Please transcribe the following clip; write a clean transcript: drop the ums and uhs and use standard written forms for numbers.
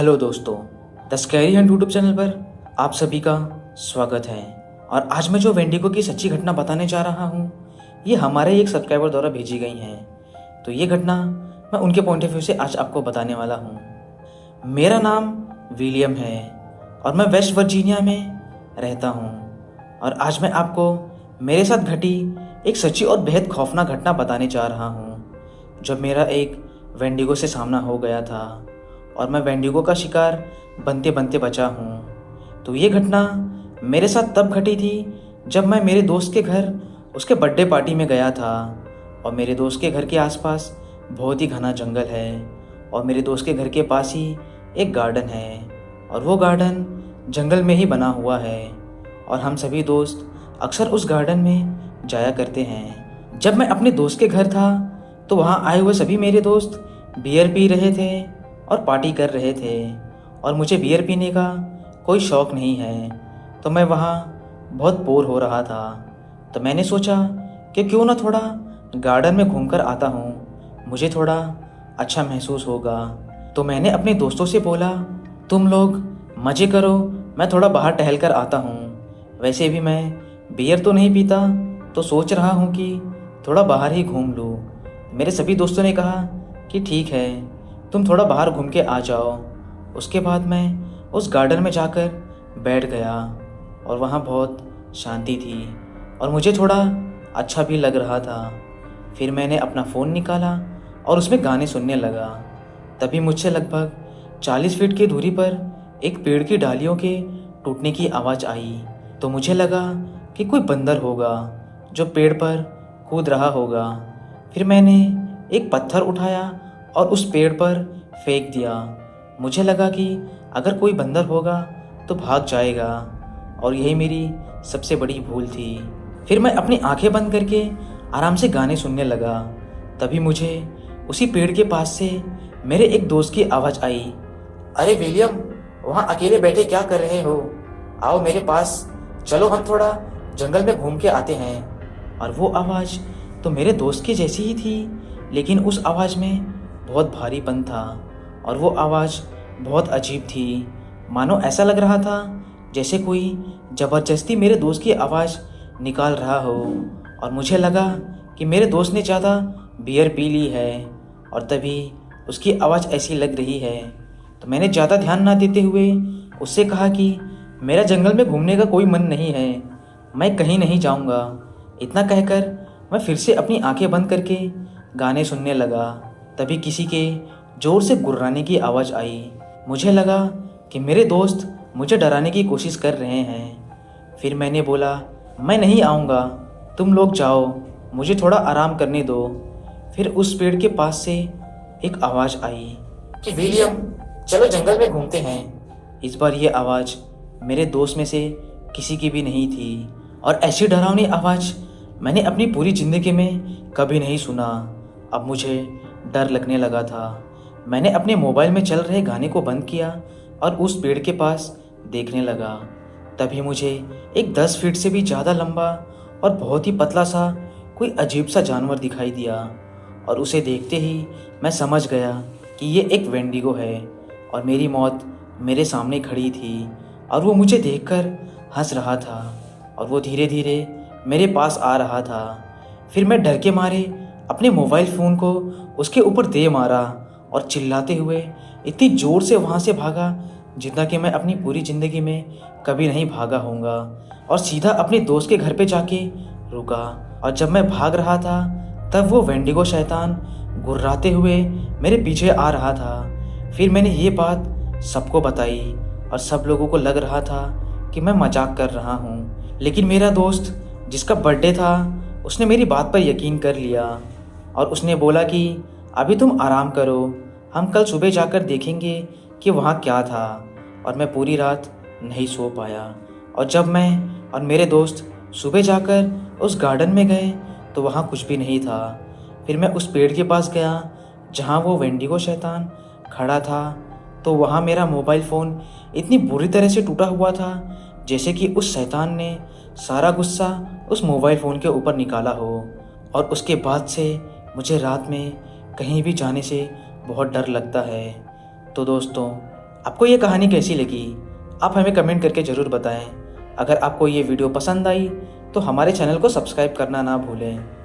Hello दोस्तों, the scary Hunt YouTube channel पर आप सभी का स्वागत है। और आज मैं जो वेंडिगो की सच्ची घटना बताने जा रहा हूँ, ये हमारे एक सब्सक्राइबर द्वारा भेजी गई हैं। तो ये घटना मैं उनके पॉइंट ऑफ व्यू से आज आपको बताने वाला हूँ। मेरा नाम विलियम है और मैं वेस्ट वर्जीनिया में रहता हूँ। और आज मैं आपको मेरे साथ घटी एक सच्ची और बेहद खौफनाक घटना बताने जा रहा हूँ, जब मेरा एक वेंडिगो से सामना हो गया था और मैं वेंडिगो का शिकार बनते बनते बचा हूँ। तो ये घटना मेरे साथ तब घटी थी जब मैं मेरे दोस्त के घर उसके बर्थडे पार्टी में गया था। और मेरे दोस्त के घर के आसपास बहुत ही घना जंगल है और मेरे दोस्त के घर के पास ही एक गार्डन है और वो गार्डन जंगल में ही बना हुआ है और हम सभी दोस्त अक्सर उस गार्डन में जाया करते हैं। जब मैं अपने दोस्त के घर था तो वहाँ आए हुए सभी मेरे दोस्त बियर पी रहे थे और पार्टी कर रहे थे और मुझे बियर पीने का कोई शौक़ नहीं है। तो मैं वहाँ बहुत बोर हो रहा था, तो मैंने सोचा कि क्यों ना थोड़ा गार्डन में घूमकर आता हूँ, मुझे थोड़ा अच्छा महसूस होगा। तो मैंने अपने दोस्तों से बोला, तुम लोग मज़े करो, मैं थोड़ा बाहर टहल कर आता हूँ। वैसे भी मैं बियर तो नहीं पीता, तो सोच रहा हूँ कि थोड़ा बाहर ही घूम लूँ। मेरे सभी दोस्तों ने कहा कि ठीक है, तुम थोड़ा बाहर घूम के आ जाओ। उसके बाद मैं उस गार्डन में जाकर बैठ गया और वहाँ बहुत शांति थी और मुझे थोड़ा अच्छा भी लग रहा था। फिर मैंने अपना फ़ोन निकाला और उसमें गाने सुनने लगा। तभी मुझसे लगभग 40 फीट की दूरी पर एक पेड़ की डालियों के टूटने की आवाज़ आई। तो मुझे लगा कि कोई बंदर होगा जो पेड़ पर कूद रहा होगा। फिर मैंने एक पत्थर उठाया और उस पेड़ पर फेंक दिया। मुझे लगा कि अगर कोई बंदर होगा तो भाग जाएगा और यही मेरी सबसे बड़ी भूल थी। फिर मैं अपनी आंखें बंद करके आराम से गाने सुनने लगा। तभी मुझे उसी पेड़ के पास से मेरे एक दोस्त की आवाज़ आई, अरे विलियम, वहाँ अकेले बैठे क्या कर रहे हो? आओ मेरे पास, चलो हम थोड़ा जंगल में घूम के आते हैं। और वो आवाज़ तो मेरे दोस्त की जैसी ही थी, लेकिन उस आवाज़ में बहुत भारीपन था और वो आवाज़ बहुत अजीब थी। मानो ऐसा लग रहा था जैसे कोई ज़बरदस्ती मेरे दोस्त की आवाज़ निकाल रहा हो। और मुझे लगा कि मेरे दोस्त ने ज़्यादा बियर पी ली है और तभी उसकी आवाज़ ऐसी लग रही है। तो मैंने ज़्यादा ध्यान ना देते हुए उससे कहा कि मेरा जंगल में घूमने का कोई मन नहीं है, मैं कहीं नहीं जाऊँगा। इतना कहकर मैं फिर से अपनी आंखें बंद करके गाने सुनने लगा। तभी किसी के ज़ोर से गुर्राने की आवाज़ आई। मुझे लगा कि मेरे दोस्त मुझे डराने की कोशिश कर रहे हैं। फिर मैंने बोला, मैं नहीं आऊँगा, तुम लोग जाओ, मुझे थोड़ा आराम करने दो। फिर उस पेड़ के पास से एक आवाज़ आई कि विलियम, चलो जंगल में घूमते हैं। इस बार ये आवाज़ मेरे दोस्त में से किसी की भी नहीं थी और ऐसी डरावनी आवाज़ मैंने अपनी पूरी ज़िंदगी में कभी नहीं सुना। अब मुझे डर लगने लगा था। मैंने अपने मोबाइल में चल रहे गाने को बंद किया और उस पेड़ के पास देखने लगा। तभी मुझे एक 10 फीट से भी ज़्यादा लंबा और बहुत ही पतला सा कोई अजीब सा जानवर दिखाई दिया और उसे देखते ही मैं समझ गया कि ये एक वेंडिगो है और मेरी मौत मेरे सामने खड़ी थी और वो मुझे देखकर हंस रहा था और वो धीरे धीरे मेरे पास आ रहा था। फिर मैं डर के मारे अपने मोबाइल फ़ोन को उसके ऊपर दे मारा और चिल्लाते हुए इतनी ज़ोर से वहाँ से भागा जितना कि मैं अपनी पूरी ज़िंदगी में कभी नहीं भागा होऊंगा। और सीधा अपने दोस्त के घर पे जाके रुका और जब मैं भाग रहा था तब वो वेंडिगो शैतान गुर्राते हुए मेरे पीछे आ रहा था। फिर मैंने ये बात सबको बताई और सब लोगों को लग रहा था कि मैं मजाक कर रहा हूँ, लेकिन मेरा दोस्त जिसका बर्थडे था उसने मेरी बात पर यकीन कर लिया और उसने बोला कि अभी तुम आराम करो, हम कल सुबह जाकर देखेंगे कि वहाँ क्या था। और मैं पूरी रात नहीं सो पाया और जब मैं और मेरे दोस्त सुबह जाकर उस गार्डन में गए तो वहाँ कुछ भी नहीं था। फिर मैं उस पेड़ के पास गया जहाँ वो वेंडिगो शैतान खड़ा था, तो वहाँ मेरा मोबाइल फ़ोन इतनी बुरी तरह से टूटा हुआ था जैसे कि उस शैतान ने सारा गुस्सा उस मोबाइल फ़ोन के ऊपर निकाला हो। और उसके बाद से मुझे रात में कहीं भी जाने से बहुत डर लगता है। तो दोस्तों, आपको ये कहानी कैसी लगी, आप हमें कमेंट करके ज़रूर बताएं। अगर आपको ये वीडियो पसंद आई तो हमारे चैनल को सब्सक्राइब करना ना भूलें।